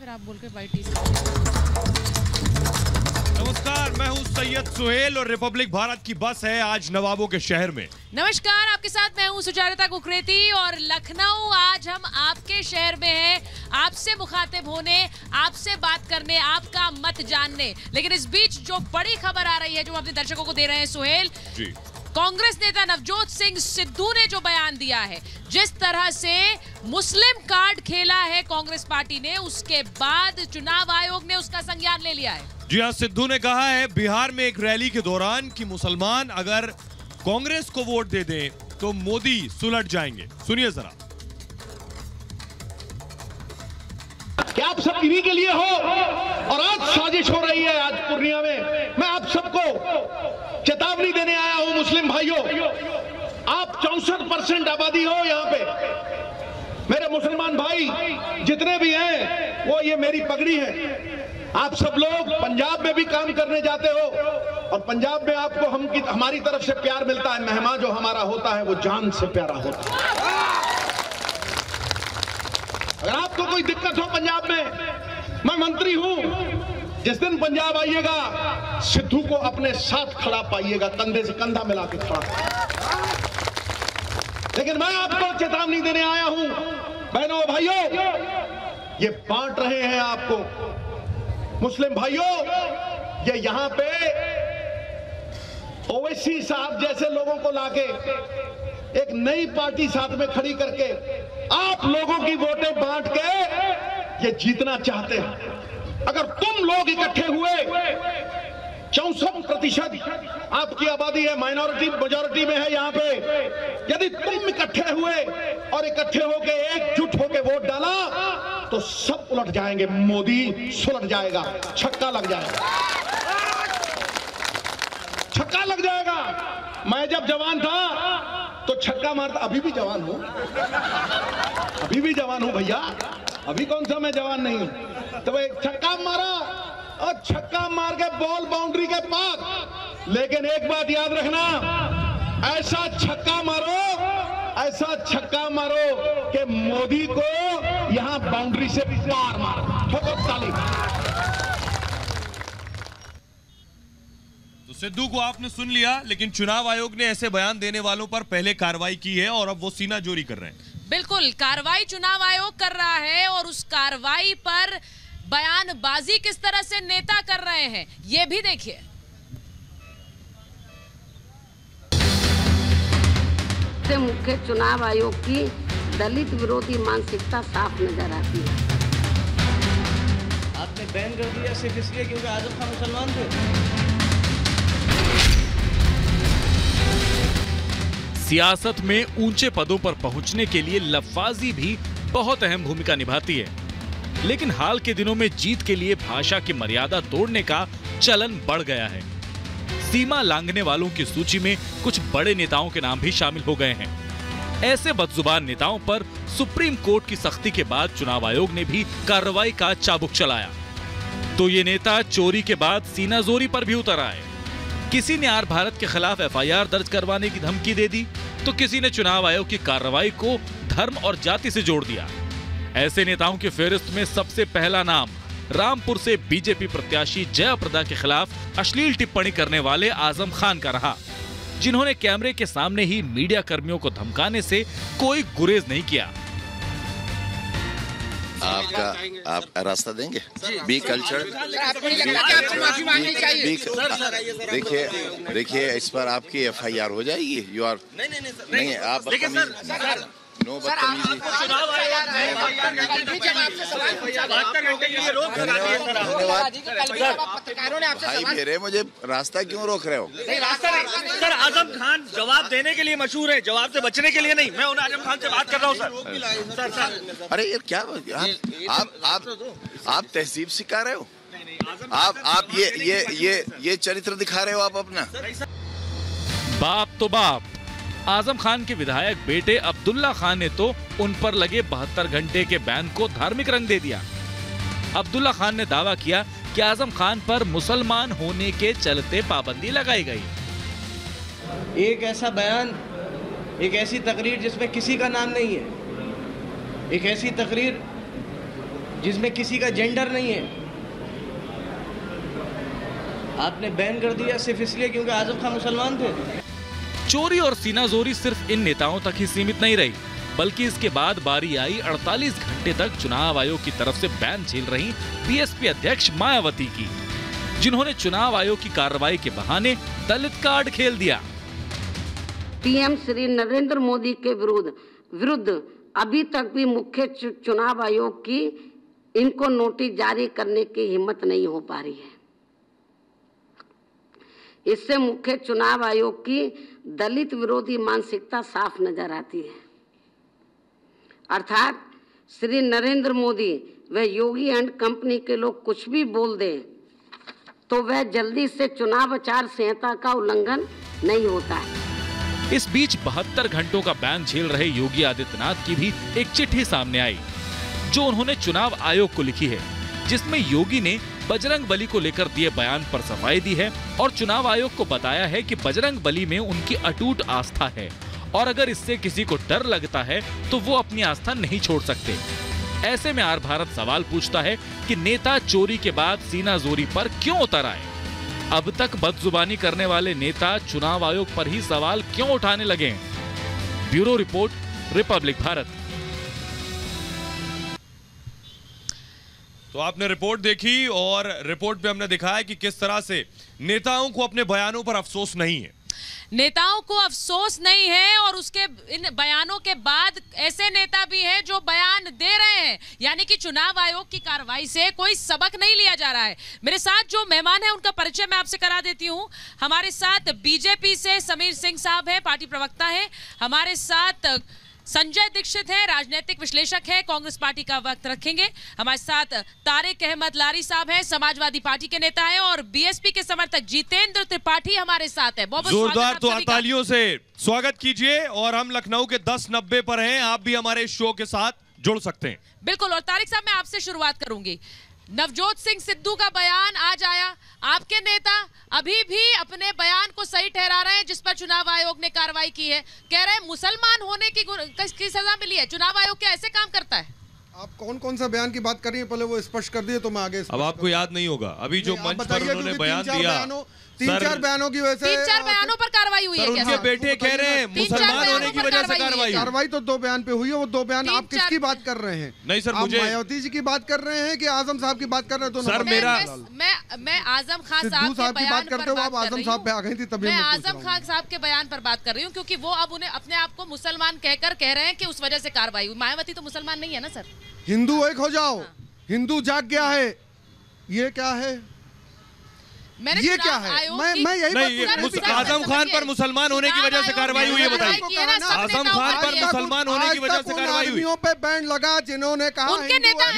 फिर आप बोल के YT से। नमस्कार, मैं हूं सैयद सुहेल और रिपब्लिक भारत की बस है आज नवाबों के शहर में। नमस्कार, आपके साथ मैं हूं सुचारिता कुकरेती और लखनऊ आज हम आपके शहर में हैं, आपसे मुखातिब होने, आपसे बात करने, आपका मत जानने। लेकिन इस बीच जो बड़ी खबर आ रही है जो हम अपने दर्शकों को दे रहे हैं सुहेल जी, कांग्रेस नेता नवजोत सिंह सिद्धू ने जो बयान दिया है, जिस तरह से मुस्लिम कार्ड खेला है कांग्रेस पार्टी ने, उसके बाद चुनाव आयोग ने उसका संज्ञान ले लिया है। जी हाँ, सिद्धू ने कहा है बिहार में एक रैली के दौरान कि मुसलमान अगर कांग्रेस को वोट दे दें तो मोदी सुलट जाएंगे। सुनिए जरा। क्या आप सब इन्हीं के लिए हो और आज साजिश हो रही है। आज पूर्णिया में मैं आप सबको चेतावनी देने आया हूं मुस्लिम भाइयों, आप 64% आबादी हो यहाँ पे। मेरे मुसलमान भाई जितने भी हैं वो ये मेरी पगड़ी है। आप सब लोग पंजाब में भी काम करने जाते हो और पंजाब में आपको हमारी तरफ से प्यार मिलता है। मेहमान जो हमारा होता है वो जान से प्यारा होता है। अगर आपको कोई दिक्कत हो पंजाब में, मैं मंत्री हूं। जिस दिन पंजाब आइएगा सिद्धू को अपने साथ खड़ा पाइएगा, कंधे से कंधा मिला के खड़ा। लेकिन मैं आपको चेतावनी देने आया हूं बहनों भाइयों, ये बांट रहे हैं आपको मुस्लिम भाइयों। ये यहां पे ओवैसी साहब जैसे लोगों को लाके एक नई पार्टी साथ में खड़ी करके आप लोगों की वोटें बांट के ये जीतना चाहते हैं। अगर तुम लोग इकट्ठे हुए, 64% आपकी आबादी है, माइनॉरिटी मेजॉरिटी में है यहाँ पे, यदि तुम इकट्ठे हुए और इकट्ठे होके एकजुट होके वोट डाला तो सब उलट जाएंगे, मोदी सुलट जाएगा, छक्का लग जाएगा, छक्का लग जाएगा। मैं जब जवान था तो छक्का मारता, अभी भी जवान हूं, अभी भी जवान हूं भैया, अभी कौन सा मैं जवान नहीं हूं। तो एक छक्का मारा और छक्का मार के बॉल बाउंड्री के पार। लेकिन एक बात याद रखना, ऐसा छक्का मारो, ऐसा छक्का मारो कि मोदी को यहां बाउंड्री से पार मारो। ठोको ताली। तो सिद्धू को आपने सुन लिया, लेकिन चुनाव आयोग ने ऐसे बयान देने वालों पर पहले कार्रवाई की है और अब वो सीना जोरी कर रहे हैं। बिल्कुल, कार्रवाई चुनाव आयोग कर रहा है और उस कार्रवाई पर बयानबाजी किस तरह से नेता कर रहे हैं ये भी देखिए। मुख्य चुनाव आयोग की दलित विरोधी मानसिकता साफ नजर आती है। आपने बैन कर दिया सिर्फ इसलिए क्योंकि आजम खान मुसलमान थे। सियासत में ऊंचे पदों पर पहुंचने के लिए लफ्ज़बाजी भी बहुत अहम भूमिका निभाती है, लेकिन हाल के दिनों में जीत के लिए भाषा की मर्यादा तोड़ने का चलन बढ़ गया है। सीमा लांघने वालों की सूची में कुछ बड़े नेताओं के नाम भी शामिल हो गए हैं। ऐसे बदजुबान नेताओं पर सुप्रीम कोर्ट की सख्ती के बाद चुनाव आयोग ने भी कार्रवाई का चाबुक चलाया। तो ये नेता चोरी के बाद सीनाजोरी पर भी उतर आए। किसी ने आर भारत के खिलाफ FIR दर्ज करवाने की धमकी दे दी, तो किसी ने चुनाव आयोग की कार्रवाई को धर्म और जाति से जोड़ दिया। ऐसे नेताओं की फेहरिस्त में सबसे पहला नाम रामपुर से बीजेपी प्रत्याशी जयाप्रदा के खिलाफ अश्लील टिप्पणी करने वाले आजम खान का रहा, जिन्होंने कैमरे के सामने ही मीडिया कर्मियों को धमकाने से कोई गुरेज नहीं किया। आप रास्ता देंगे? बी कल्चर, देखिए इस पर आपकी FIR हो जाएगी। यू आर नहीं, आप नो बदतमीजी। भाई मेरे, मुझे रास्ता क्यों रोक रहे हो? सर, आजम खान जवाब देने के लिए मशहूर है, जवाब से बचने के लिए नहीं। मैं उन आजम खान से बात कर रहा हूँ सर। अरे यार क्या आप तहजीब सिखा रहे हो? आप ये चरित्र दिखा रहे हो आप अपना। बाप तो बाप, आजम खान के विधायक बेटे अब्दुल्ला खान ने तो उन पर लगे 72 घंटे के बैन को धार्मिक रंग दे दिया। अब्दुल्ला खान ने दावा किया कि आजम खान पर मुसलमान होने के चलते पाबंदी लगाई गई। एक ऐसा बयान, एक ऐसी तकरीर जिसमें किसी का नाम नहीं है, एक ऐसी तकरीर जिसमें किसी का जेंडर नहीं है, आपने बैन कर दिया सिर्फ इसलिए क्योंकि आजम खान मुसलमान थे। चोरी और सीनाजोरी सिर्फ इन नेताओं तक ही सीमित नहीं रही, बल्कि इसके बाद बारी आई 48 घंटे तक चुनाव आयोग की तरफ से बैन झेल रही बीएसपी अध्यक्ष मायावती की, जिन्होंने चुनाव आयोग की कार्रवाई के बहाने दलित कार्ड खेल दिया। पीएम श्री नरेंद्र मोदी के विरुद्ध अभी तक भी मुख्य चुनाव आयोग की इनको नोटिस जारी करने की हिम्मत नहीं हो पा रही है। इससे मुख्य चुनाव आयोग की दलित विरोधी मानसिकता साफ नजर आती है। अर्थात श्री नरेंद्र मोदी व योगी एंड कंपनी के लोग कुछ भी बोल दें तो वह जल्दी से चुनाव आचार संहिता का उल्लंघन नहीं होता है। इस बीच 72 घंटों का बैन झेल रहे योगी आदित्यनाथ की भी एक चिट्ठी सामने आई, जो उन्होंने चुनाव आयोग को लिखी है, जिसमें योगी ने बजरंग बली को लेकर दिए बयान पर सफाई दी है और चुनाव आयोग को बताया है कि बजरंग बली में उनकी अटूट आस्था है और अगर इससे किसी को डर लगता है तो वो अपनी आस्था नहीं छोड़ सकते। ऐसे में आर भारत सवाल पूछता है कि नेता चोरी के बाद सीनाजोरी पर क्यों उतर आए? अब तक बदजुबानी करने वाले नेता चुनाव आयोग पर ही सवाल क्यों उठाने लगे? Bureau report, Republic Bharat. तो आपने रिपोर्ट देखी और रिपोर्ट पे हमने दिखाया कि किस तरह से नेताओं को अपने बयानों पर अफसोस नहीं है। नेताओं को अफसोस नहीं है और उसके इन बयानों के बाद ऐसे नेता भी हैं जो बयान दे रहे हैं, यानी कि चुनाव आयोग की कार्रवाई से कोई सबक नहीं लिया जा रहा है। मेरे साथ जो मेहमान हैं उनका परिचय मैं आपसे करा देती हूं। हमारे साथ बीजेपी से समीर सिंह साहब हैं, पार्टी प्रवक्ता हैं। हमारे साथ संजय दीक्षित है, राजनीतिक विश्लेषक है, कांग्रेस पार्टी का वक्त रखेंगे। हमारे साथ तारिक अहमद लारी साहब हैं, समाजवादी पार्टी के नेता हैं और बीएसपी के समर्थक जितेंद्र त्रिपाठी हमारे साथ है। बहुत जोरदार तो तालियों से स्वागत कीजिए। और हम लखनऊ के 10:90 पर हैं, आप भी हमारे शो के साथ जुड़ सकते हैं। बिल्कुल। और तारिक साहब, मैं आपसे शुरुआत करूंगी। नवजोत सिंह सिद्धू का बयान आज आया, आपके नेता अभी भी अपने बयान को सही ठहरा रहे हैं जिस पर चुनाव आयोग ने कार्रवाई की है। कह रहे हैं मुसलमान होने की सजा मिली है। चुनाव आयोग क्या ऐसे काम करता है? आप कौन सा बयान की बात कर रही हैं, पहले वो स्पष्ट कर दिए तो मैं आगे। अब आपको याद नहीं होगा, अभी जो मंच पर उन्होंने बयान दिया, 3-4 बयानों की वजह से 3-4 बयानों पर कार्रवाई हुई है। उनके बेटे कह रहे हैं मुसलमान होने की वजह से कार्रवाई तो 2 बयान पे हुई है। वो 2 बयान आप किसकी बात कर रहे हैं? नहीं सर, मुझे मायावती जी की बात कर रहे हैं कि आजम साहब की बात कर रहे हैं? तो सर मेरा मैं आजम खान साहब की बात करते हो, आप आजम साहब पे आ गई थी तभी। मैं आजम खान साहब के बयान पर बात कर रही हूँ क्योंकि वो अब उन्हें अपने आप को मुसलमान कहकर कह रहे हैं कि उस वजह से कार्रवाई हुई। मायावती तो मुसलमान नहीं है ना सर। हिंदू एक हो जाओ, हिंदू जाग गया है, ये क्या है? ये क्या है? मैं यही नहीं, आजम खान पर मुसलमान होने की वजह से कार्रवाई हुई है, बताइए। आजम खान पर मुसलमान होने की वजह से कार्रवाई हुई। पे बैन लगा जिन्होंने कहा उनके नेता हैं,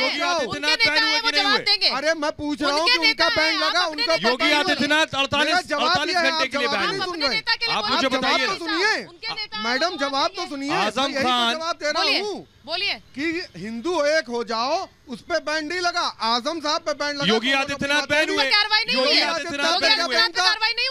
वो जवाब देंगे। अरे मैं पूछ रहा हूँ कि उनका बैन लगा, उनका योगी आदित्यनाथ 48 घंटे के लिए बैन। आप मुझे बताइए, मैडम जवाब तो सुनिए। आजम खान जवाब दे रहा हूँ बोलिए कि हिंदू एक हो जाओ, उस पे बैन नहीं लगा। आजम साहब पे बैन लगा। योगी आदित्यनाथ बैन हुए।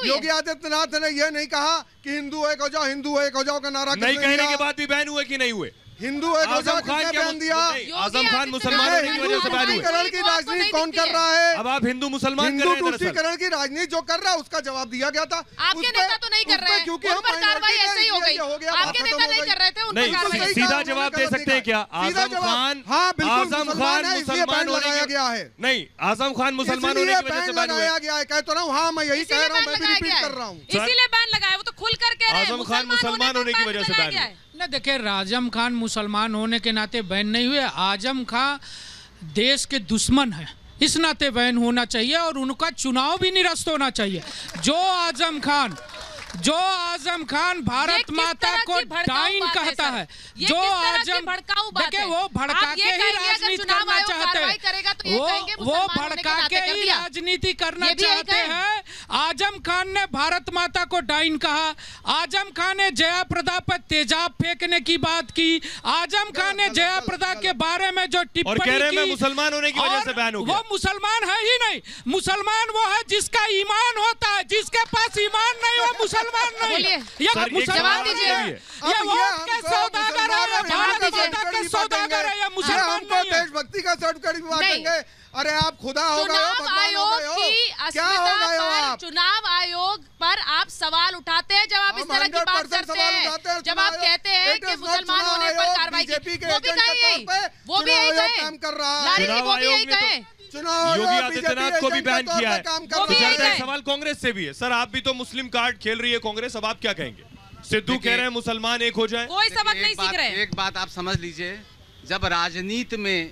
योगी आदित्यनाथ ने यह नहीं कहा कि हिंदू एक हो जाओ, हिंदू एक हो जाओ का नारा नहीं कहने के बाद भी बैन हुए कि नहीं हुए? हिंदू एक हो जाओ किसने बैन दिया? आजम खान मुसलमान होने की वजह से बैन हुए। हिंदूकरण की राजनीति कौन कर रहा है? अब आप हिंदू मुसलमान हिंदू तुष्टीकरण की राजनीति जो कर रहा है उसका जवाब दिया गया था। आपके नेता तो नहीं कर रहे हैं, क्योंकि उन पर कार्रवाई ऐसे ही हो गई। आपके नेता नहीं कर रहे थे, उन पर कार्रवाई। नहीं, सीधा जवाब दे सकते हैं क्या? आजम खान, हाँ बिल्कुल मुसलमान लगाया गया है। नहीं, आजम खान मुसलमान होने की वजह से बैन लगाया गया है। कहता रहा हूँ, हाँ मैं यही कह रहा हूँ, मैं भी रिपीट कर रहा हूँ। इसीलिए बैन लगाया, वो तो खुल कर कह रहे हैं आजम खान मुसलमान होने की वजह से बैन हुआ। ना देखिए, आजम खान मुसलमान होने के नाते बैन नहीं हुए। आजम खान देश के दुश्मन है, इस नाते बैन होना चाहिए और उनका चुनाव भी निरस्त होना चाहिए। जो आजम खान भारत माता को डाइन कहता है, जो आजम देखिए वो भड़का के ही राजनीति करना चाहते हैं, वो भड़का के ही राजनीति करना चाहते हैं। आजम खान ने भारत माता को डाइन कहा, आजम खान ने जया प्रदा पर तेजाब फेंकने की बात की, आजम खान ने जया प्रदा के बारे में जो टिप्पणी की, मुसलमान होने की वजह से बैन हो गया। वो मुसलमान है ही नहीं। मुसलमान वो है जिसका ईमान होता है, जिसके पास ईमान नहीं वो मुसलमान नहीं। ये मुसलमान दीजिए, ये वोट के सौदागर है, भारत माता के सौदागर है, ये मुसलमान नहीं है। देशभक्ति का सर्टिफिकेट भी बांटेंगे। अरे आप खुदा हो गए हो, भगवान हो गए हो, क्या हो गए हो आप? चुनाव आयोग पर आप सवाल उठाते हैं जब आप इस तरह की बात करते हैं, जब आप कहते हैं कि मुसलमान होने पर कार्रवाई की, वो भी कहें, वो भी यही काम कर रहा है। चुनाव आयोग ने योगी आदित्यनाथ को भी बैन किया है। सवाल कांग्रेस से भी है। सर आप भी तो मुस्लिम कार्ड खेल रही है कांग्रेस, अब आप क्या कहेंगे? सिद्धू कह रहे हैं मुसलमान एक हो जाए। कोई सबक नहीं सीख रहे। एक बात आप समझ लीजिए, जब राजनीति में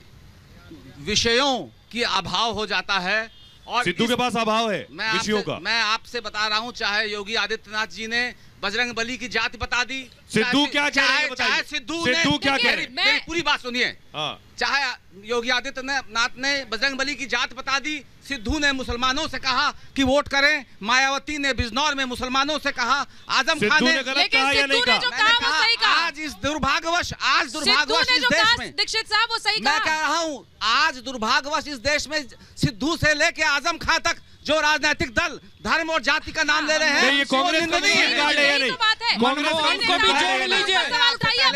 विषयों की अभाव हो जाता है और सिद्धू के पास अभाव है विषयों का। मैं आपसे बता रहा हूं, चाहे योगी आदित्यनाथ जी ने बजरंग बली की जाति बता दी, सिद्धू क्या कह रहे हैं? चाहे सिद्धू क्या कह रहे हैं? मेरी पूरी बात सुनिए। चाहे योगी आदित्यनाथ ने बजरंग बली की जात बता दी, सिद्धू ने मुसलमानों से कहा कि वोट करें, मायावती ने बिजनौर में मुसलमानों से कहा, आजम खान ने गलत कहा या नहीं कहा? आज इस दुर्भाग्यवश इस देश में दीक्षित साहब वो सही मैं कह रहा हूँ, आज दुर्भाग्यवश इस देश में सिद्धू से लेके आजम खान तक जो राजनीतिक दल धर्म और जाति का नाम ले रहे हैं, ये कांग्रेस का मुस्लिम कार्ड है या नहीं? मनमोहन को भी जोड़ लीजिए,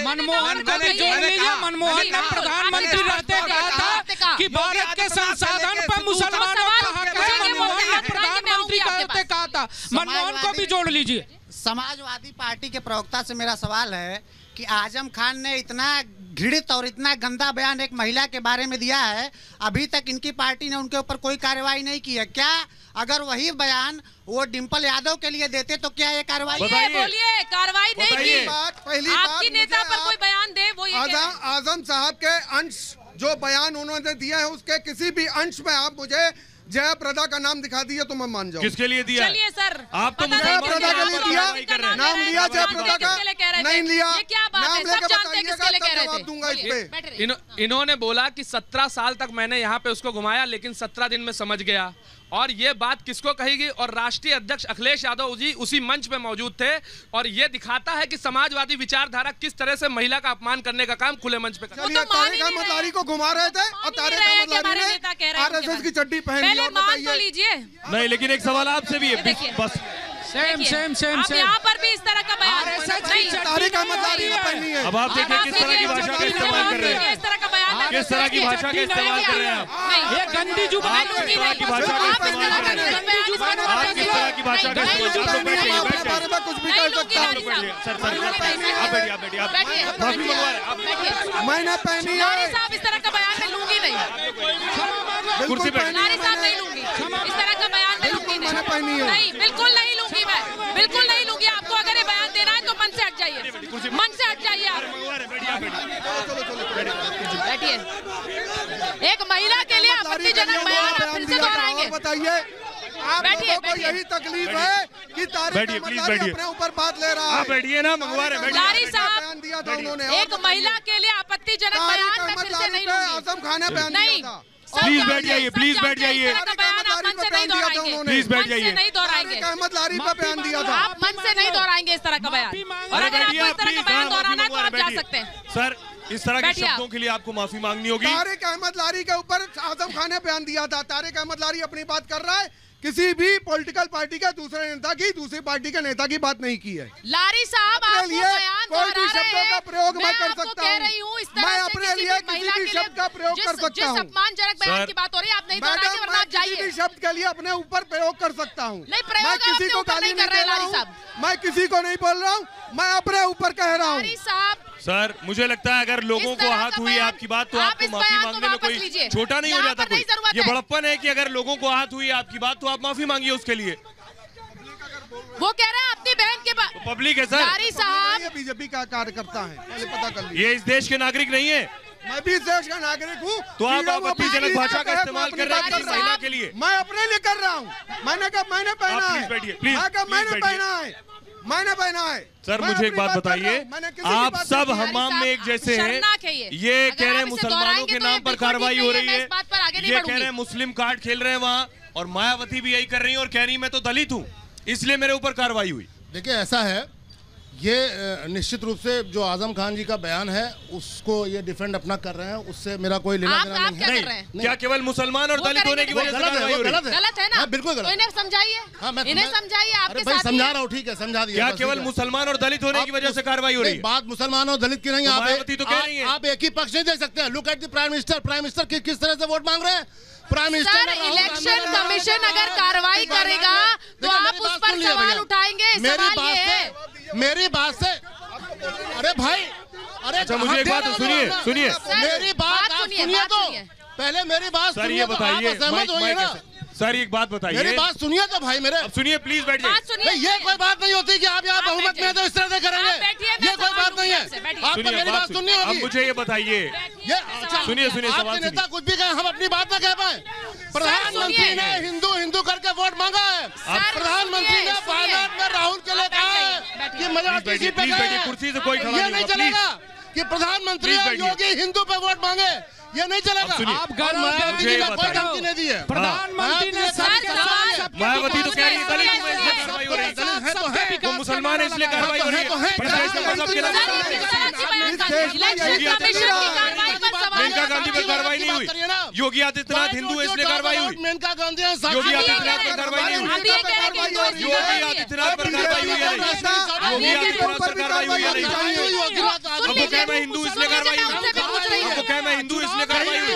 मनमोहन को भी जोड़ लीजिए। मनमोहन ने प्रधानमंत्री रहते कहा था कि भारत के संसाधन पर मुसलमानों का हक है। मनमोहन ने प्रधानमंत्री रहते कहा था, मनमोहन को भी जोड़ लीजिए। समाजवादी पार्टी के प्रवक्ता से मेरा सवाल है कि आजम खान ने इतना घृणित और इतना गंदा बयान एक महिला के बारे में दिया है, अभी तक इनकी पार्टी ने उनके ऊपर कोई कार्रवाई नहीं की है। क्या अगर वही बयान वो डिंपल यादव के लिए देते तो क्या ये कार्रवाई? बोलिए कार्रवाई नहीं की। पहली आपकी नेता पर कोई बयान दे, वो ये आजम साहब के अंश जो बयान उन्होंने दिया है उसके किसी भी अंश में आप मुझे जयप्रदा का नाम दिखा दिए तो मैं मान जाऊँ। किसके लिए दिया? चलिए सर, आप तो जयप्रदा के लिए दिया, नाम लिया जयप्रदा का नहीं लिया, नाम लेके बताइएगा, जवाब दूंगा इस पे। इन्होंने बोला कि 17 साल तक मैंने यहाँ पे उसको घुमाया, लेकिन 17 दिन में समझ गया। और ये बात किसको कहेगी? और राष्ट्रीय अध्यक्ष अखिलेश यादव जी उसी मंच पे मौजूद थे, और ये दिखाता है कि समाजवादी विचारधारा किस तरह से महिला का अपमान करने का काम खुले मंच पे कर रही है। तारिक अहमद लारी को घुमा रहे थे और तारिक अहमद लारी ने आरएसएस की चड्डी पहनी और बताइए। लीजिए नहीं, लेकिन एक सवाल आपसे भी है बस। सेम यहाँ पर भी इस तरह का बयान तारिक अहमद लारी ने पहनी है। अब आप देखिए किस तरह की भाषा का इस्तेमाल कर रहे हैं, इस तरह का बयान, किस तरह की भाषा का इस्तेमाल कर रहे हैं आप। ये गंदी जुबान किस तरह की भाषा का इस्तेमाल कर रहे हैं? आप किस तरह की भाषा का इस्तेमाल? कुछ भी कर सकता हूँ। माफी मंगवा रहे मैंने पहनी है। साहब इस तरह का बयान मैं लूंगी नहीं, कुर्सी पे लारी साहब नहीं लूंगी, इस तरह का बयान मैं लूंगी नहीं, बिल्कुल नहीं लूंगी, मैं बिल्कुल नहीं लूंगी। आपको अगर ये बयान देना है तो मन से हट जाइए, मन से हट जाइए आप। बैठिए। एक महिला के लिए आपत्तिजनक बयान आप फिर से दोहराएंगे? बताइए, आप लोगों को यही तकलीफ है कि तारिक अहमद लारी अपने ऊपर बात ले रहा है। बैठिए ना, मंगवा रहे। लारी साहब बयान दिया था उन्होंने, एक महिला के लिए आपत्तिजनक बयान मैं फिर से नहीं लूंगी। आजम खान ने बयान दिया था। प्लीज बैठ जाइए, प्लीज बैठ जाइए, प्लीज बैठ जाइए। नहीं दोहराएंगे, अहमद लारी पर बयान दिया था। आप मन से नहीं दोहराएंगे इस तरह का बयान, और अगर आपको इस तरह का बयान दोहराना है तो आप जा सकते हैं। सर इस तरह के शब्दों के लिए आपको माफी मांगनी होगी। तारिक अहमद लारी के ऊपर आजम खान ने बयान दिया था। तारिक अहमद लारी अपनी बात कर रहा है, किसी भी पॉलिटिकल पार्टी का दूसरे नेता की दूसरी पार्टी के नेता की बात नहीं की है। लारी साहब आप लिए कोई भी शब्दों का प्रयोग मैं कर सकता हूँ, मैं अपने लिए किसी भी शब्द का प्रयोग कर सकता हूँ। अपमानजनक बयान की बात हो रही है, आप नहीं दोहराएंगे वरना आप जाइए। किसी भी शब्द के लिए अपने ऊपर प्रयोग कर सकता हूँ। मैं किसी को गाली नहीं दे रहा हूँ, मैं किसी को नहीं बोल रहा हूँ, मैं अपने ऊपर कह रहा हूँ। सर मुझे लगता है अगर लोगों को आहत हुई आपकी बात तो आपको माफी मांगने में कोई छोटा नहीं हो जाता कोई। ये बड़प्पन है कि अगर लोगों को आहत हुई आपकी बात तो आप माफी मांगिए उसके लिए। वो कह रहे हैं अपनी बहन के तो पब्लिक है सर, लारी साहब बीजेपी का कार्यकर्ता है, पहले पता कर लीजिए। ये इस देश के नागरिक नहीं है। मैं भी इस देश का नागरिक हूँ। तो आप आपत्तिजनक भाषा का इस्तेमाल कर रहे हैं महिला के लिए। मैं अपने लिए कर रहा हूँ। मैंने कहा मैंने पहना है, मैंने पहना है, मैंने पहना है। सर मुझे एक बात बताइए, आप सब हमाम में एक जैसे हैं। ये कह रहे हैं मुसलमानों के नाम पर कार्रवाई हो रही है, ये कह रहे हैं मुस्लिम कार्ड खेल रहे हैं वहाँ, और मायावती भी यही कर रही है और कह रही है मैं तो दलित हूँ इसलिए मेरे ऊपर कार्रवाई हुई। देखिए ऐसा है ये निश्चित रूप से जो आजम खान जी का बयान है उसको ये डिफेंड अपना कर रहे हैं, उससे मेरा कोई लेना देना नहीं है। क्या केवल मुसलमान और दलित होने की वजह से कार्रवाई हो रही है? गलत है ना, बिल्कुल गलत। इन्हें समझाइए, इन्हें समझाइए, आपके साथ समझा रहा हूँ, ठीक है समझा दिया। क्या केवल मुसलमान और दलित होने की वजह से कार्रवाई हो रही है? बात मुसलमान और दलित की नहीं, आप एक ही पक्ष नहीं देख सकते। Look at the prime minister किस तरह से वोट मांग रहे हैं। प्राइम मिनिस्टर इलेक्शन कमीशन अगर कार्रवाई करेगा तो आप उस पर सवाल उठाएंगे। मेरी बात से अरे भाई, अरे अच्छा मुझे एक बात सुनिए मेरी बात सुनिए तो पहले मेरी बात सर ये बताइए सर एक बात बताइए, मेरी बात सुनिए तो भाई मेरे। अब सुनिए प्लीज बैठ जाइए। ये कोई बात नहीं होती कि आप यहाँ बहुमत में तो इस तरह से करेंगे, ये कोई बात नहीं है। आपको मेरी बात सुननी होगी। अब मुझे ये बताइए, सुनिए आपके नेता कुछ भी कहे, हम अपनी बात ना कह पाए। प्रधानमंत्री ने हिंदू करके वोट मांगा है। प्रधानमंत्री ने वायनाड में राहुल के लिए कहा है कि मेजॉरिटी सीट पे कुर्सी से कोई खड़ा ये नहीं चलेगा कि प्रधानमंत्री योगी हिंदू पे वोट मांगे, ये नहीं चलेगा। आप मायावती जी कोई धमकी नहीं दी है। प्रधानमंत्री ने मायावती तो कह रही है दलित कार्रवाई हो रही है, तो मुसलमान है इसलिए कार्रवाई हो रही है। मेनका गांधी पर कार्रवाई नहीं हुई, योगी आदित्यनाथ हिंदू है इसलिए कार्रवाई हुई। मेनका गांधी योगी आदित्यनाथ पर कार्रवाई नहीं हुई, योगी आदित्यनाथ पर कार्रवाई हुई है नहीं, योगी आदित्यनाथ पर कार्रवाई हुई है नहीं। आपको कह मैं हिंदू इसलिए कार्रवाई हुई, आपको कह मैं हिंदू इसलिए कार्रवाई हुई।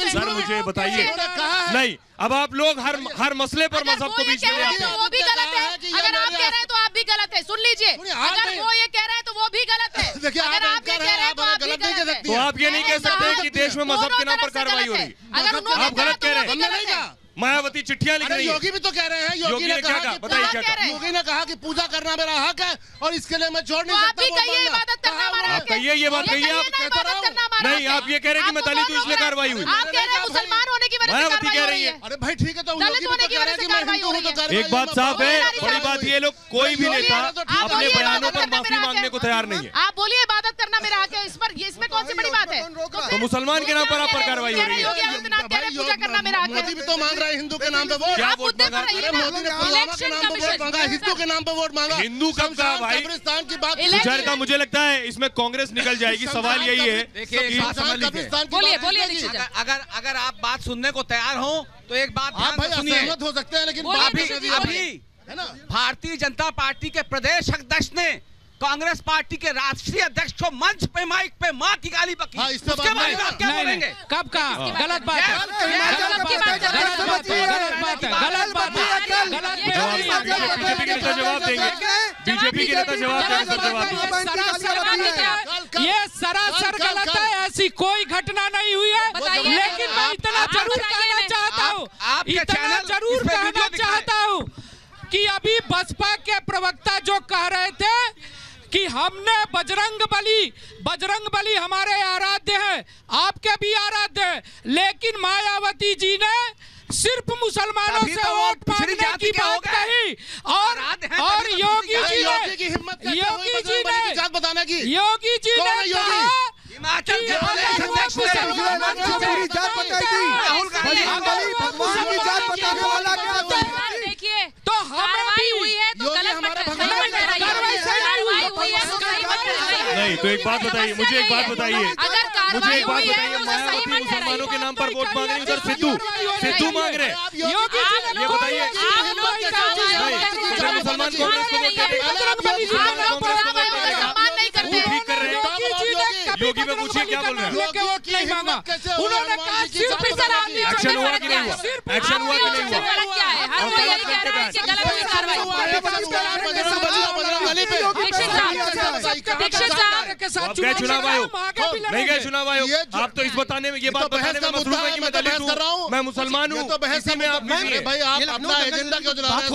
सर मुझे बताइए, नहीं अब आप लोग हर मसले पर मजहब को बीच में आते हैं। वो भी गलत है, अगर आप कह रहे हैं तो आप भी गलत है। सुन लीजिए, अगर वो ये कह रहे हैं तो वो भी गलत है। देखिए अगर आप ये कह रहे हैं तो आप भी गलत है। तो आप ये नहीं कह सकते कि देश में मजहब के नाम पर कार्रवाई हो रही है। आप गलत कह रहे हैं। मायावती चिट्ठियां लिख रही है। योगी भी तो कह रहे हैं, योगी ने कहा, बताइए क्या कहा? योगी ने कहा कि पूजा करना मेरा हक है और इसके लिए मैं छोड़ नहीं सकता। आप कहिए इबादत करना हमारा हक है। आप कहिए ये बात कहिए, आप कहते रहो। नहीं आप ये कह रहे हैं कि मैं दलित हूं इसलिए कार्रवाई हुई। आप कह रहे हैं मुसलमान होने की वजह से मायावती कह रही है। अरे भाई ठीक है, तो योगी भी तो कह रहे हैं कि मैं हिंदू हूं तो कार्रवाई। एक बात साफ है, बड़ी बात ये लोग कोई भी नेता अपने बयानों पर माफी मांगने को तैयार नहीं है। आप बोलिए इबादत करना मेरा हक है, इसमें कौन सी बड़ी बात है? तो मुसलमान के नाम पर आप पर कार्रवाई हो रही है। पूजा करना मेरा हक है। मोदी भी तो मांग रहा है हिंदू के नाम पे वोट। क्या वोट मांगा? अरे मोदी ने पुलवामा के नाम पे वोट मांगा, हिंदू के नाम पे वोट मांगा। हिंदू कब कहा भाई? कब्रिस्तान की बात सुचरिता, मुझे लगता है इसमें कांग्रेस निकल जाएगी। सवाल यही है, बोलिए अगर आप बात सुनने को तैयार हो तो एक बात आप भाई असहमत हो सकते हैं, लेकिन अभी है ना, भारतीय जनता पार्टी के प्रदेश अध्यक्ष ने कांग्रेस पार्टी के राष्ट्रीय अध्यक्ष को मंच पे माइक पे मां की गाली बकी। उसके बारे में आप क्या बोलेंगे? कब कहा? गलत बात है, बीजेपी के नेता जवाब देंगे, बीजेपी के नेता जवाब देंगे। ये सरासर गलत है, ऐसी कोई घटना नहीं हुई है। लेकिन मैं इतना जरूर कहना चाहता हूँ, इतना जरूर कहना चाहता हूँ कि अभी बसपा के प्रवक्ता जो कह रहे थे कि हमने बजरंग बली हमारे आराध्य हैं, आपके भी आराध्य हैं, लेकिन मायावती जी ने सिर्फ मुसलमानों से वोट मांगने की बात कही और योगी जी ने बताने की योगी जी ने हिमाचल के देखिए तो हमारी हुई है तो नहीं। तो एक बात बताइए, मुझे एक बात बताइए, मायावती मुसलमानों के नाम पर वोट मांग रही, उधर सिद्धू मांग रहे। ये बताइए मुसलमान कांग्रेस को वोट ठीक कर रहे हैं। योगी में पूछिए क्या बोल रहे हैं? वोट नहीं मांगा, उन्होंने कहा सिर्फ एक्शन हुआ कि नहीं हुआ? एक्शन हुआ कि नहीं हुआ? गए चुनाव आयोग, नहीं गए चुनाव आयोग। आप तो इस बताने में, ये बात बताने में मसरूफ है कि मैं दलित हूँ, मैं मुसलमान हूँ। तो बहस में आप भाई आप अपना एजेंडा क्यों चला रहे हैं?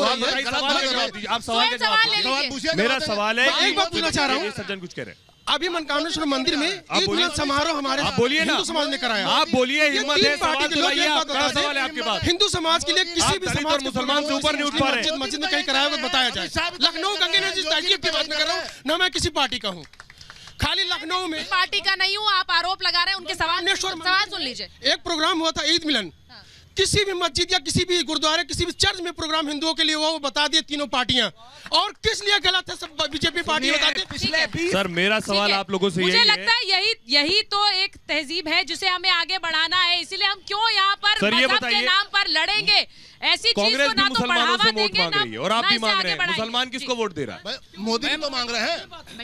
आप सवाल का जवाब दीजिए। मेरा सवाल है, एक बात पूछना चाह रहा हूँ। सज्जन कुछ कह रहे हैं। अभी मनकामेश्वर मंदिर में ईद मिलाद समारोह हमारे हिंदू समाज ने कराया। आप बोलिए, हिम्मत है, सवाल दिलाइए। क्या सवाल है आपके पास? हिंदू समाज के लिए किसी भी समाज और मुसलमान से ऊपर नहीं उठ पा रहे। मस्जिद में कहीं कराया हुआ बताया जाए। लखनऊ गंगा नदी तहजीब की बात कर रहा हूँ, न मैं किसी पार्टी का हूँ, खाली लखनऊ में पार्टी का नहीं हूँ। आप आरोप लगा रहे हैं, उनके सवाल सुन लीजिए। एक प्रोग्राम हुआ था ईद मिलन, किसी भी मस्जिद या किसी भी गुरुद्वारे किसी भी चर्च में प्रोग्राम हिंदुओं के लिए हुआ वो बता दिए तीनों पार्टियां, और किस लिए गलत है सब बीजेपी पार्टी बताती। सर मेरा सवाल आप लोगों से मुझे लगता है यही तो एक तहजीब है जिसे हमें आगे बढ़ाना है, इसीलिए हम क्यों यहाँ पर मजहब के नाम पर लड़ेंगे। ऐसी कांग्रेस चीज को ना भी मुसलमानों से वोट मांग रही है और आप भी मांग रहे हैं। बढ़ाएंगे। मुसलमान किसको वोट दे रहा है? मोदी तो मांग रहे हैं,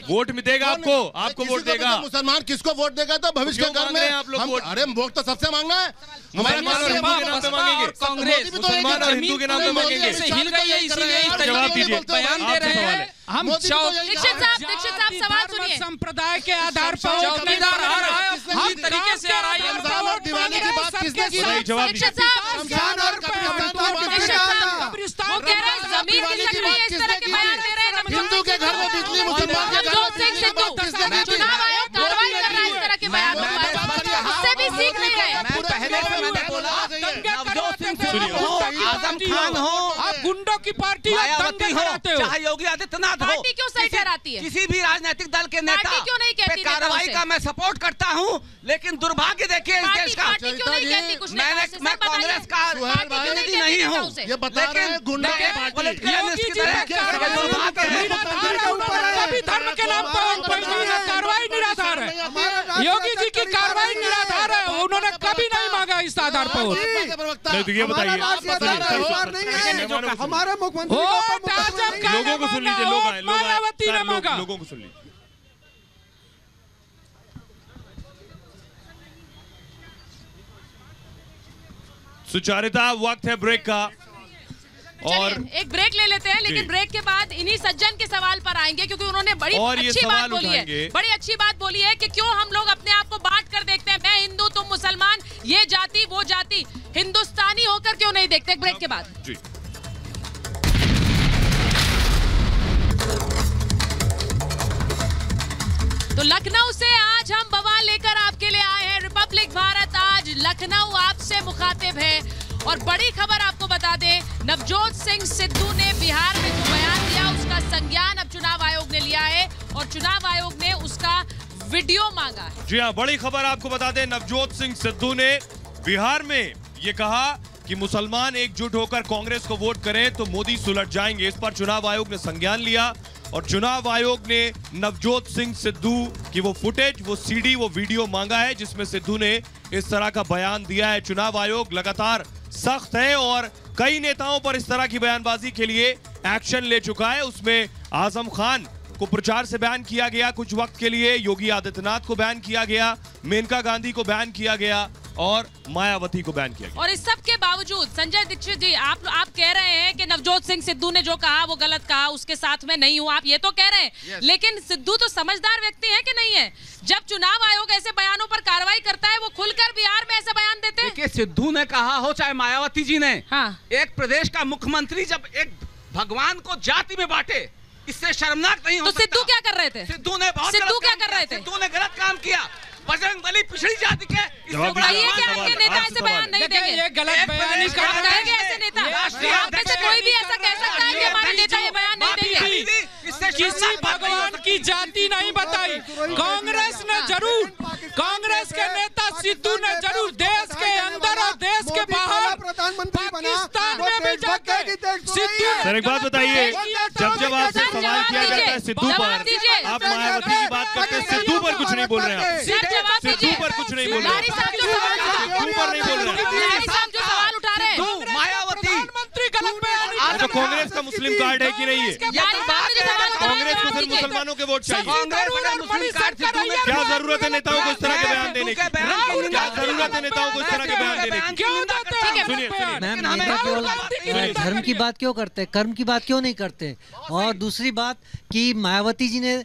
वोट में देगा आपको वोट देगा। मुसलमान किसको वोट देगा तो भविष्य के घर में आप लोग वोट? अरे वोट तो सबसे मांगना है, मुसलमान और हिंदू के नाम पे मांगेंगे, कांग्रेस मुसलमान और हिंदू के नाम पे मांगेंगे। हिल गई है इसीलिए जवाब दीजिए, बयान दे रहे हैं हम। दीक्षित साहब सवाल सुनिए। संप्रदाय के आधार पर चौकीदार आ रहा है, हर तरीके से आ रहा है। दिवाली की बात किसने की? जवाब दीजिए। वो कह रहे हैं जमीन खिसक रही है, इस तरह के बयान दे रहे हैं। हिंदू के घर में बिजली, मुसलमान के घर में बिजली, चुनाव आयोग कार्रवाई कर रहा है इस तरह के बयान पर, उससे भी सीख नहीं रहे। पहले से मैंने बोला नवजोत सिंह हो, आजम खान हो, आप गुंडों की पार्टी मायावती हो, चाहे योगी आदित्यनाथ हो, पार्टी क्यों सही ठहराती है? किसी भी राजनीतिक दल के नेता क्यों नहीं कहती कार्रवाई का मैं सपोर्ट करता हूँ, लेकिन दुर्भाग्य देखिए इस देश का। मैं कांग्रेस का प्रतिनिधि नहीं हूँ, ये बता रहे हैं गुंडा की पार्टी। धर्म के नाम पर कार्रवाई निराधार है। योगी जी की कार्रवाई निराधार है, उन्होंने कभी नहीं मांगा इस आधार पर। ये बताइए, हमारे मुख्यमंत्री लोगों को सुन लीजिए, मायावती ने मांगा। लोगों को सुन लीजिए। सुचारिता, वक्त है ब्रेक का और एक ब्रेक ले लेते हैं, लेकिन ब्रेक के बाद इन्हीं सज्जन के सवाल पर आएंगे क्योंकि उन्होंने बड़ी अच्छी बात बोली है, बड़ी अच्छी बात बोली है कि क्यों हम लोग अपने आप को बांट कर देखते हैं, मैं हिंदू तुम मुसलमान, ये जाति वो जाति, हिंदुस्तानी होकर क्यों नहीं देखते। ब्रेक के बाद जी। तो लखनऊ से आज हम बवाल लेकर आपके लिए आए हैं। रिपब्लिक भारत आज लखनऊ आपसे मुखातिब है और बड़ी खबर आपको बता दें, नवजोत सिंह सिद्धू ने बिहार में जो बयान दिया उसका संज्ञान अब चुनाव आयोग ने लिया है और चुनाव आयोग ने उसका वीडियो मांगा है। जी हाँ, बड़ी खबर आपको बता दें, नवजोत सिंह सिद्धू ने बिहार में ये कहा कि मुसलमान एकजुट होकर कांग्रेस को वोट करें तो मोदी सुलझ जाएंगे। इस पर चुनाव आयोग ने संज्ञान लिया और चुनाव आयोग ने नवजोत सिंह सिद्धू की वो फुटेज, वो सीडी, वो वीडियो मांगा है जिसमें सिद्धू ने इस तरह का बयान दिया है। चुनाव आयोग लगातार सख्त है और कई नेताओं पर इस तरह की बयानबाजी के लिए एक्शन ले चुका है। उसमें आजम खान को प्रचार से बैन किया गया कुछ वक्त के लिए, योगी आदित्यनाथ को बैन किया गया, मेनका गांधी को बैन किया गया और मायावती को बैन किया गया। और इस सब के बावजूद संजय दीक्षित जी, आप कह रहे हैं कि नवजोत सिंह सिद्धू ने जो कहा वो गलत कहा, उसके साथ में नहीं हूं, आप ये तो कह रहे हैं। लेकिन सिद्धू तो समझदार व्यक्ति है कि नहीं है? जब चुनाव आयोग ऐसे बयानों पर कार्रवाई करता है वो खुलकर बिहार में ऐसे बयान देते हैं। देखिए, सिद्धू ने कहा हो चाहे मायावती जी ने, हाँ। एक प्रदेश का मुख्यमंत्री जब एक भगवान को जाति में बांटे, इससे शर्मनाक नहीं हो सकता। तो सिद्धू क्या कर रहे थे? सिद्धू ने गलत काम किया। बजरंग बली पिछड़ी जाति के नेता ऐसे बयान नहीं देंगे। ये गलत बयान ही करेंगे ऐसे नेता। आप में से कोई भी ऐसा कह सकता है कि हमारे नेता ये बयान नहीं देंगे। किसी भगवान की जाति नहीं बताई। कांग्रेस ने जरूर, कांग्रेस के नेता सिद्धू ने जरूर देश के अंदर और देश के बाहर पाकिस्तान में भी जाकर सिद्धू। सर एक बात बताइए, जब आपसे सवाल किया जाता है सिद्धू पर, आप मायावती की बात करते हैं, सिद्धू पर कुछ नहीं बोल रहे हैं। सिद्धू पर कुछ नहीं बोल रहे, सिद्धू पर नहीं बोल रहे। सवाल उठा रहे हैं मायावती मंत्री गलत बयान। तो कांग्रेस का मुस्लिम कार्ड है कि नहीं है? कांग्रेस को सिर्फ मुसलमानों के वोट चाहिए। क्या जरूरत है नेताओं को इस तरह के बयान देने की? क्या जरूरत है नेताओं को इस तरह के बयान देने की? मैम, धर्म की बात क्यों करते हैं, कर्म की बात क्यों नहीं करते? और दूसरी बात कि मायावती जी ने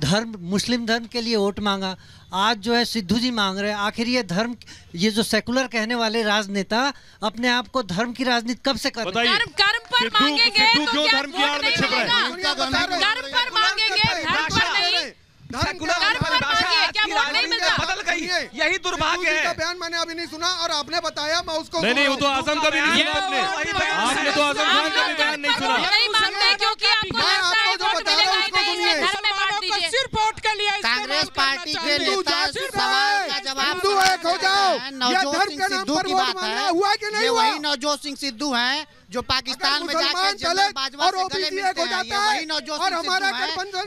धर्म, मुस्लिम धर्म के लिए वोट मांगा, आज जो है सिद्धू जी मांग रहे हैं। आखिर ये धर्म, ये जो सेकुलर कहने वाले राजनेता अपने आप को धर्म की राजनीति कब से कर रहे हैं? कर्म पर मांगेंगे सिद्धू क्यों धर्म की आड़ में छिप रहे हैं? कर्म पर मांगेंगे, धर्म पर नहीं। बदल गई, यही दुर्भाग्य है। बयान मैंने अभी नहीं सुना और आपने बताया, मैं उसको नहीं, वो तो आजम का भी नहीं सुना आपने तो आजम खान का भी बयान नहीं सुना। नहीं मानते क्योंकि आपको लगता है वोट मिलेगा ही नहीं, धर्म में बांट दीजिए। सिर्फ वोट के लिए कांग्रेस पार्टी के नेता सवाल का जवाब हो जाओ। ये धर्म के नाम पर वोट मांगना हुआ कि नहीं हुआ? वही नवजोत सिंह सिद्धू हैं जो पाकिस्तान में जाकर जनरल बाजवा से गले मिलते हैं। ये वही नवजोत सिंह सिद्धू हैं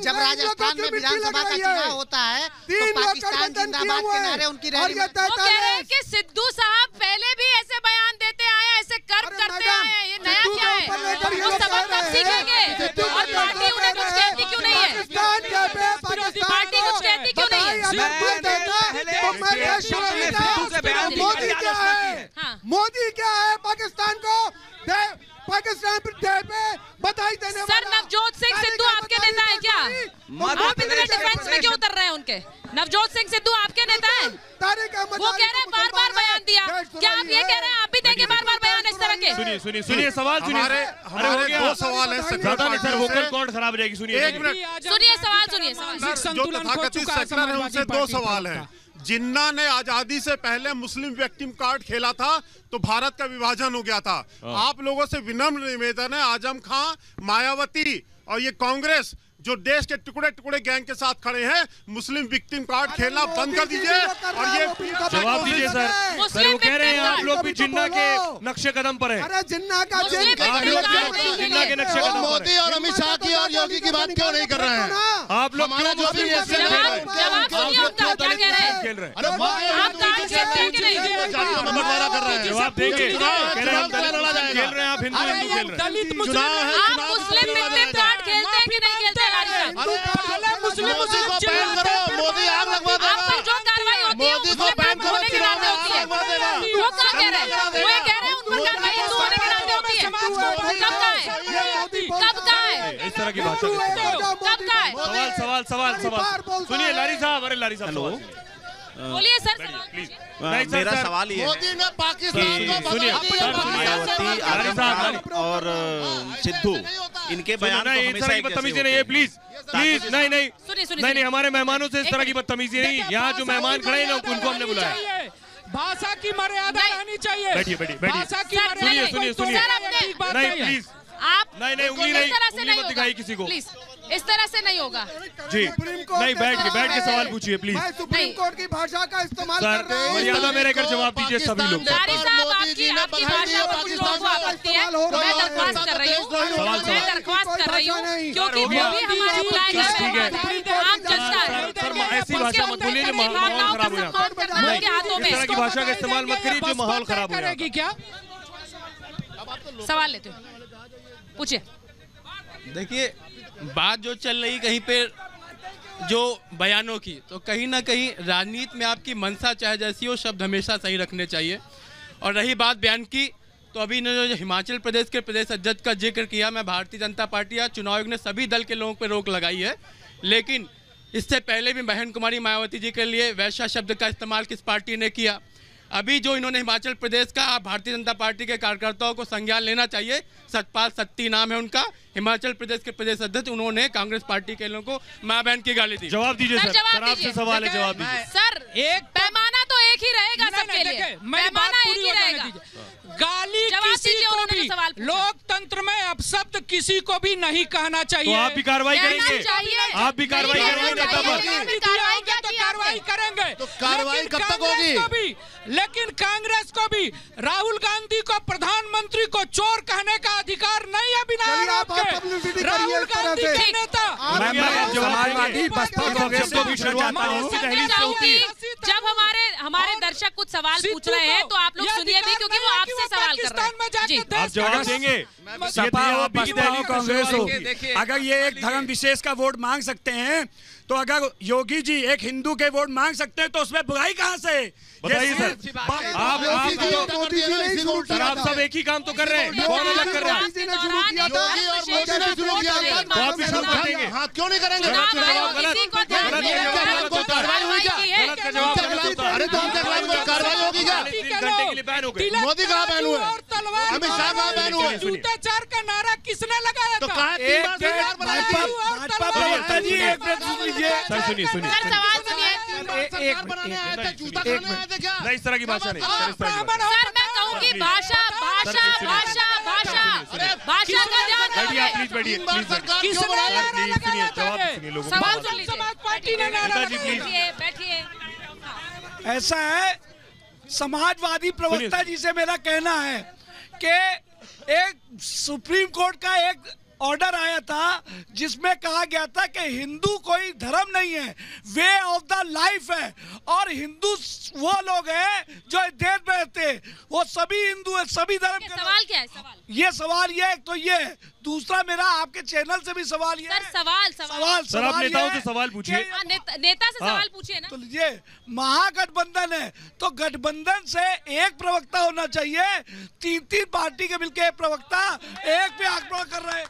जब राजस्थान में विधानसभा का चुनाव होता है तो पाकिस्तान जिंदाबाद के नारे उनकी रैली में। वो कह रहे हैं कि सिद्धू साहब पहले भी ऐसे बयान देते आए, ऐसे कर्म करते आए, ये नया क्या है? वो सबक कब सीखेंगे? और पार्टी उन्हें कुछ कहती क्यों नहीं है? पार्टी कुछ कहती क्यों नहीं है? मोदी क्या है पाकिस्तान को पाकिस्तान पे बधाई देने सर नवजोत सिंह सिद्धू आपके नेता है क्या? आप इतने डिफेंस में क्यों उतर रहे हैं उनके? नवजोत सिंह सिद्धू आपके नेता हैं? वो कह रहे हैं बार बार बयान दिया, क्या आप ये कह रहे हैं आप भी देंगे बार बार बयान इस तरह के? सुनिए सवाल सुनिए। हमारे दो सवाल है सर, वोकल कॉर्ड खराब हो जाएगी। सुनिए एक मिनट, सुनिए सवाल सुनिए। जो तथाकथित सेक्युलर है उनसे दो सवाल है। जिन्ना ने आजादी से पहले मुस्लिम विक्टिम कार्ड खेला था तो भारत का विभाजन हो गया था। आप लोगों से विनम्र निवेदन है, आजम खां, मायावती और ये कांग्रेस जो देश के टुकड़े टुकड़े गैंग के साथ खड़े हैं, मुस्लिम विक्टिम कार्ड खेलना बंद कर दीजिए। और ये जवाब दीजिए सर। सर वो कह रहे हैं आप लोग भी जिन्ना के नक्शे कदम पर हैं। अरे जिन्ना का जिन्ना के नक्शे कदम पर। मोदी और अमित शाह की और योगी की बात क्यों नहीं कर रहे हैं? आप लोग हमारा जो भी बंटवारा कर रहे हैं, जवाब देंगे। खेल रहे हैं आप, हिंदू हिंदू खेल रहे हैं। चुनाव है, आप मुस्लिम विक्टिम कार्ड खेलते हैं कि नहीं खेलते? मुस्लिम को बैन करो, मोदी आग लगवा देगा। जो कार्रवाई होती है मोदी को बैन करो, चुनाव में आग लगवा देगा। वो क्या कह रहे हैं? वो ये कह रहे हैं उन पर कार्रवाई हिंदू होने के नाते होती है। कब का है? कब का है? इस तरह की भाषा कब का है? सवाल सुनिए लारी साहब। अरे लारी साहब बोलिए सर, प्लीज। मेरा सवाल ये मोदी ने पाकिस्तान को मायावती, आजम खान और सिद्धू इनके बयान को हमेशा एक बदतमीजी नहीं है। प्लीज प्लीज नहीं नहीं नहीं, हमारे मेहमानों से इस तरह की बदतमीजी नहीं। यहाँ जो मेहमान खड़े हैं उनको हमने बुलाया। भाषा की मर्यादा रहनी चाहिए। बैठिए बैठिए बैठिए। भाषा की मर्यादा। सुनिए नहीं प्लीज आप नहीं उंगली मत दिखाई किसी को। प्लीज इस तरह से नहीं होगा जी। नहीं बैठ के सवाल पूछिए प्लीज। मैं सुप्रीम कोर्ट की भाषा का इस्तेमाल कर रहा हूं। मर्यादा में रहकर जवाब दीजिए सभी लोग। लारी साहब आपकी भाषा को कुछ लोगों को आपत्ति है, मैं दरख्वास्त कर रही हूँ क्योंकि वो भी हमारे बुलाए गए आम जनता है। सर ऐसी भाषा मत बोलिए जो माहौल खराब हो जाए। के हाथों में इस तरह की भाषा का इस्तेमाल मत करिए जो माहौल खराब हो जाए। क्या सवाल लेते हो, पूछिए। देखिए बात जो चल रही कहीं पे जो बयानों की, तो कहीं ना कहीं राजनीति में आपकी मंशा चाहे जैसी हो, शब्द हमेशा सही रखने चाहिए। और रही बात बयान की, तो अभी ने जो हिमाचल प्रदेश के प्रदेश अध्यक्ष का जिक्र किया, मैं भारतीय जनता पार्टी या चुनाव आयोग ने सभी दल के लोगों पर रोक लगाई है, लेकिन इससे पहले भी बहन कुमारी मायावती जी के लिए वैश्या शब्द का इस्तेमाल किस पार्टी ने किया? अभी जो इन्होंने हिमाचल प्रदेश का, भारतीय जनता पार्टी के कार्यकर्ताओं को संज्ञान लेना चाहिए। सतपाल सत्ती नाम है उनका, हिमाचल प्रदेश के प्रदेश अध्यक्ष, उन्होंने कांग्रेस पार्टी के लोगों को मां बहन की गाली दी। जवाब दीजिए सर, आपसे सवाल है, जवाब दीजिए सर। एक पैमाना तो एक ही रहेगा सबके लिए, पैमाना एक ही रहेगा। गाली किसी को भी, लोकतंत्र में अपशब्द किसी को भी नहीं कहना चाहिए। तो आप भी कार्रवाई करेंगे? आप भी कार्रवाई करेंगे? तो कार्रवाई करेंगे। तो कार्रवाई कब तक होगी? लेकिन कांग्रेस को भी राहुल गांधी को, प्रधानमंत्री को चोर कहने का अधिकार नहीं है बिना आरोप के। राहुल गांधी के नेता जब हमारे दर्शक कुछ सवाल पूछ रहे हैं तो आप लोग सुनिए भी, क्योंकि वो आपसे सवाल कर रहे हैं। जी आप जवाब देंगे। सपा हो, बसपा हो, कांग्रेस हो, अगर ये एक धर्म विशेष का वोट मांग सकते हैं, तो अगर योगी जी एक हिंदू के वोट मांग सकते हैं, तो उसमें बुराई कहाँ से? बताइए सर। आप सब एक ही काम तो कर रहे हैं, कौन अलग कर रहा है? आप भी शुरू कर देंगे। हाँ क्यों नहीं करेंगे? अरे तो कार्रवाई होगी क्या? घंटे के लिए बैन हो गए। मोदी कहाँ बैन हुए? अमित शाह कहाँ बैन हुए? जूताचार का नारा किसने लगाया तो था? कहा सुनिए नहीं, इस तरह की भाषा नहीं। सर मैं कहूँगी भाषा भाषा भाषा भाषा भाषा का ध्यान रखिए। प्लीज बैठिए, समाज पार्टी ने नारा बैठिए। ऐसा है समाजवादी प्रवक्ता जी से मेरा कहना है कि एक सुप्रीम कोर्ट का एक ऑर्डर आया था जिसमें कहा गया था कि हिंदू कोई धर्म नहीं है, वे ऑफ द लाइफ है, और हिंदू वो लोग हैं जो इस देश में रहते हैं, वो सभी हिंदू है, सभी धर्म के। सवाल क्या है? ये सवाल ये एक तो ये है, दूसरा मेरा आपके चैनल से भी सवाल ये है। सर आप नेताओं से सवाल पूछिए। नेता से सवाल पूछिए ना। तो ये महागठबंधन है तो गठबंधन से एक प्रवक्ता होना चाहिए, तीन पार्टी के मिलकर एक प्रवक्ता एक पे आक्रमण कर रहे हैं।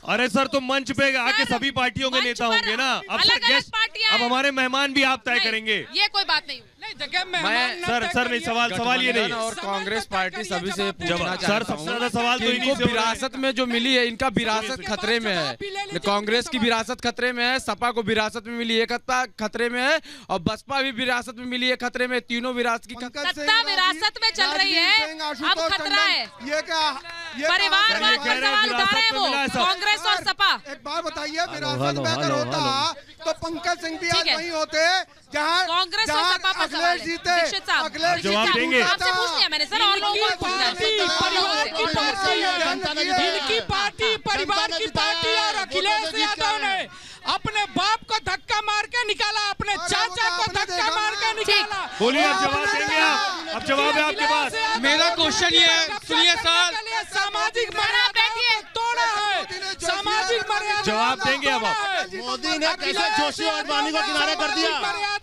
अरे सर तो मंच पे आके सभी पार्टियों के नेता होंगे ना, अब गेस्ट, अब हमारे मेहमान भी आप तय करेंगे। ये कोई बात नहीं। सर नहीं, सवाल ये नहीं। और कांग्रेस पार्टी सभी से पूछना चाहता सर सबसे ज्यादा सवाल तो इनको विरासत में जो मिली है, इनका विरासत खतरे में है। कांग्रेस की विरासत खतरे में है, सपा को विरासत में मिली एकता खतरे में है, और बसपा भी विरासत में मिली है खतरे में। तीनों विरासत की सत्ता विरासत में चल रही है, अब खतरा है। ये क्या परिवारवाद पर सवाल उठा रहे हैं वो कांग्रेस और सपा। एक बात बताइए, विरासत में अगर होता तो पंकज सिंह भी आज वहीं होते जहाँ कांग्रेस और सपा पर अखिलेश जीते। जवाब देंगे। आपसे पूछ लिया मैंने सर, और लोगों को इनकी पार्टी परिवार की पार्टी और अखिलेश यादव ने अपने बाप को धक्का मार के निकाला, अपने चाचा को धक्का मार के निकाला। बोलिए, अब जवाब देंगे आप? अब जवाब है आपके पास। मेरा क्वेश्चन ये है, सुनिए सर, सामाजिक मर्यादा तोड़ा है, सामाजिक मर्यादा जवाब देंगे अब आप? मोदी ने कैसे जोशी और अडवाणी को किनारे कर दिया,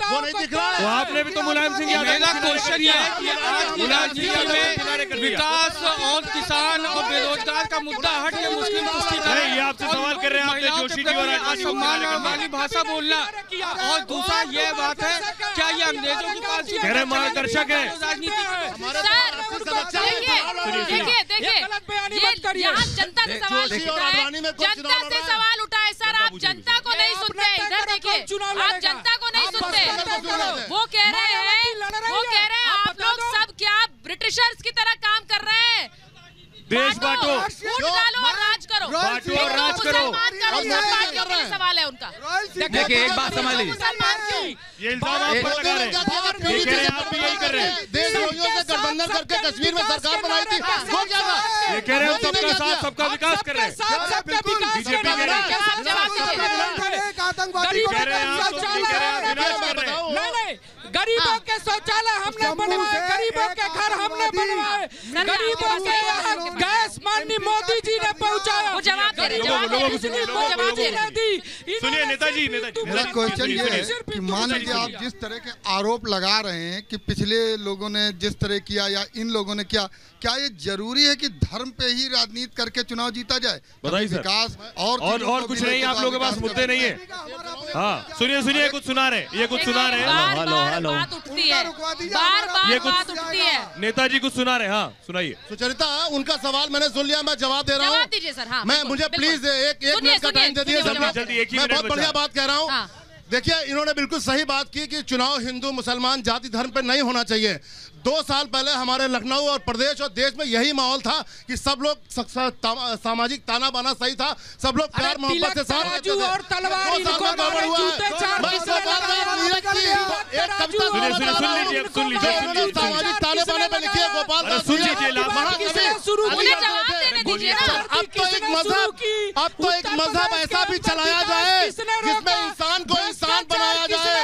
वो नहीं दिख रहा है। तो आपने भी तो मुलायम सिंह यादव। मेरा क्वेश्चन ये है कि आज मुलायम सिंह में विकास और किसान और बेरोजगार का मुद्दा हट के मुस्लिम नहीं, ये आपसे सवाल कर रहे हैं आपने जोशी जी और असम्मान वाली भाषा बोलना, और दूसरा ये बात है क्या ये अंग्रेजों की पॉलिसी कह रहे मार्गदर्शक है? देखिए यहाँ जनता से सवाल उठा है, जनता से सवाल उठा है सर, आप जनता को नहीं सुनते। इधर देखिए, आप जनता को नहीं सुनते। वो कह रहे हैं आप लोग सब क्या ब्रिटिशर्स की तरह काम कर रहे हैं। देश बांटो, वोट डालो और राज करो, बांटो और राज करो। सवाल है उनका। देखिए एक बात समझ लीजिए, ये इल्जाम आप पर लगा रहे हैं, आप भी यही कर रहे हैं। देशद्रोहियों से गठबंधन करके कश्मीर में सरकार बनाई थी, वो क्या था? ये कह रहे हैं सबका साथ सबका विकास कर रहे हैं। बीजेपी कह रहे हैं गरीबों के शौचालय हमने बनवाए, गरीबों के घर हमने बनवाए, गरीबों के यहाँ गैस माननीय मोदी जी ने पहुँचाया। सुनिए नेताजी, मेरा क्वेश्चन ये है कि मान लीजिए आप जिस तरह के आरोप लगा रहे हैं कि पिछले लोगों ने जिस तरह किया या इन लोगों ने किया, क्या ये जरूरी है कि धर्म पे ही राजनीति करके चुनाव जीता जाए? बताइए सर। विकास और कुछ नहीं, आप लोगों के पास मुद्दे नहीं है। हाँ सुनिए कुछ सुना रहे, ये कुछ सुना रहे हैं, बात उठती है, बार बात उठती है। नेताजी कुछ सुना रहे, हाँ सुनाइए। सुचरिता, उनका सवाल मैंने सुन लिया, मैं जवाब दे रहा हूँ। जवाब दीजिए सर। हाँ, मैं मुझे प्लीज एक मिनट का टाइम दे दिए। मैं बहुत बढ़िया बात कह रहा हूँ। देखिए, इन्होंने बिल्कुल सही बात की कि चुनाव हिंदू मुसलमान जाति धर्म पे नहीं होना चाहिए। 2 साल पहले हमारे लखनऊ और प्रदेश और देश में यही माहौल था कि सब लोग सामाजिक ताना बाना सही था, सब लोग प्यार मोहब्बत से साथ रहते थे। 2 साल में गड़बड़ हुआ है। एक कविता सामाजिक ताने बाने पे लिखी है गोपाल दास जी। अब तो एक मजहब ऐसा भी चलाया जाए जिसमें इंसान को इंसान बनाया जाए।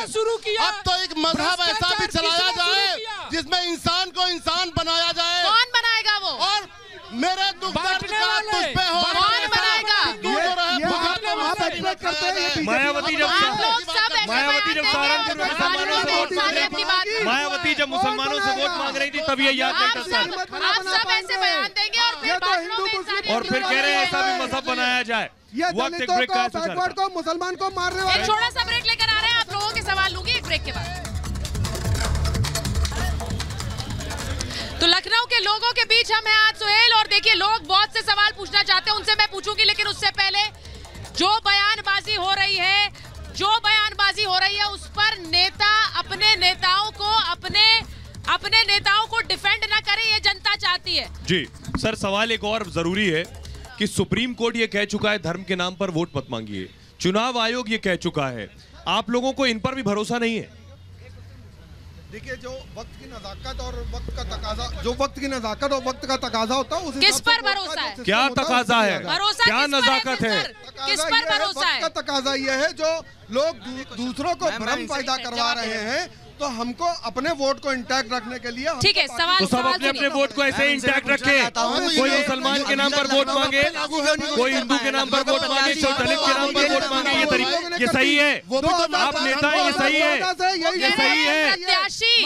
अब तो एक मजहब ऐसा भी चलाया जाए जिसमें इंसान को इंसान बनाया जाए। कौन बनाएगा वो? और मेरे दुख दर्द का तुझ पे हो, कौन बनाएगा? मायावती जब सहारनपुर में मुसलमानों से वोट मांग रही थी, मायावती जब मुसलमानों से वोट मांग रही थी तब ये याद नहीं था सर। आप सब ऐसे बयान देंगे और फिर कह रहे हैं ऐसा भी मजहब बनाया जाए। ये दलितों को, बैकवर्ड को, मुसलमान को मारने वाले। एक छोटा सा ब्रेक लेकर आ रहे हैं, आप लोगों के सवाल लूंगी एक ब्रेक के बाद। तो लखनऊ के लोगों के बीच हम हैं आज सुहेल, और देखिए लोग बहुत से सवाल पूछना चाहते हैं, उनसे मैं पूछूंगी, लेकिन उससे पहले जो बयानबाजी हो रही है उस पर नेता अपने नेताओं को डिफेंड ना करे, ये जनता चाहती है। जी सर, सवाल एक और जरूरी है कि सुप्रीम कोर्ट ये कह चुका है धर्म के नाम पर वोट मत मांगिए, चुनाव आयोग ये कह चुका है, आप लोगों को इन पर भी भरोसा नहीं है? देखिए जो वक्त की नजाकत और वक्त का तकाजा, जो वक्त की नजाकत और वक्त का तकाजा होता है, उस किस पर भरोसा है? क्या तकाजा है? भरोसा क्या नजाकत है? किस पर भरोसा है? वक्त का तकाजा यह है जो लोग दूसरों को भ्रम पैदा करवा रहे हैं, तो हमको अपने वोट को इंटैक्ट रखने के लिए ठीक है, सवाल तो सब अपने अपने वोट को ऐसे इंटैक्ट रखे। कोई मुसलमान के नाम पर वोट मांगे, कोई हिंदू के नाम पर वोट मांगे, कोई दलित के नाम पर वोट मांगे, ये तरीका ये सही है? आप नेता हैं, ये सही है? ये सही है?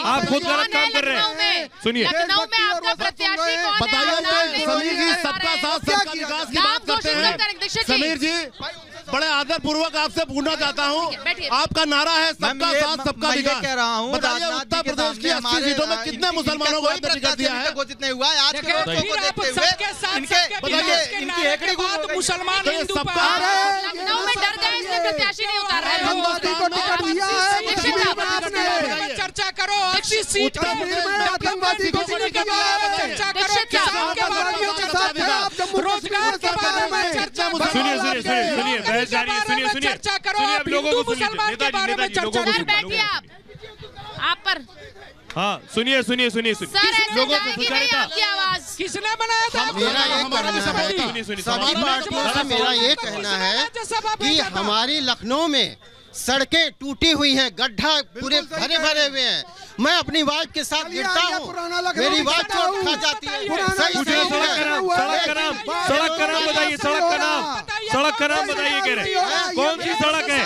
आप खुद गलत काम कर रहे हैं। सुनिए, लखनऊ में आपका प्रत्याशी कौन है? समीर जी सबका साथ सबका विकास की बात करते हैं। समीर जी बड़े आदर पूर्वक आपसे पूछना चाहता हूँ, आपका नारा है सबका साथ सबका विकास। कह रहा हूँ, बताइए उत्तर प्रदेश की 80 सीटों में कितने मुसलमानों को टिकट दिया है? घोषित नहीं हुआ है। आज के वोटों को देखते हुए इनकी एकड़ी मुसलमान हिंदू लखनऊ में डर गए इसलिए प्रत्याशी नहीं उतार रहे हैं। चर्चा करो, 80 सीट आतंकवादी को चर्चा करो, किसान के बारे में चर्चा करो, रोजगार के बारे में चर्चा करो। सुनिए बहस जारी है। सुनिए चर्चा करो, आप लोगों को मुसलमान के बारे में चर्चा करो। बैठिए आप पर। हाँ सुनिए लोगों को सुचारिता आवाज किसने बनाया था? मेरा ये कहना है, सभी पार्टियों से मेरा ये कहना है कि हमारी लखनऊ में सड़कें टूटी हुई हैं, गड्ढा पूरे भरे भरे हुए हैं। मैं अपनी वाइफ के साथ गिरता हूँ, मेरी वाइफ चोट खा जाती है। सड़क का नाम बताइए, सड़क का नाम बताइए, कह रहे कौन सी सड़क है?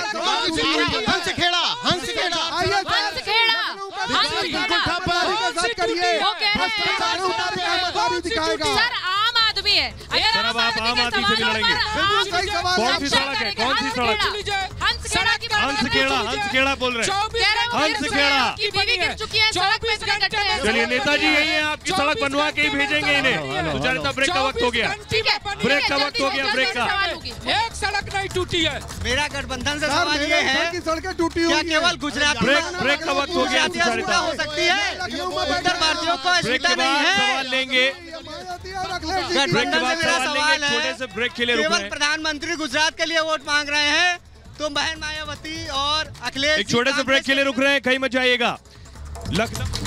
हंसखेड़ा सर आम आदमी है। सर अब आप आम आदमी से भी लड़ेंगे। कौन सी सड़क है? कौन सी सड़क? हंसखेड़ा बोल रहे हैं। हंसखेड़ा चलिए नेताजी यही है, आपकी सड़क बनवा के ही भेजेंगे इन्हें। सुचारिता ब्रेक का वक्त हो गया, ब्रेक का वक्त हो गया, ब्रेक का। एक सड़क नहीं टूटी है। मेरा गठबंधन से सवाल ये है कि सड़कें टूटी हुई क्या केवल गुजरात ब्रेक का वक्त हो गया। सुचारिता हो सकती है, उत्तर भारतीयों को ब्रेक के बाद सवाल लेंगे। गठबंधन से मेरा सवाल है, छोटे से ब्रेक के लिए केवल प्रधानमंत्री गुजरात के लिए वोट मांग रहे हैं, तो बहन मायावती और अखिलेश एक छोटे से ब्रेक के लिए रुक रहे हैं, कहीं मत जाइएगा। लखनऊ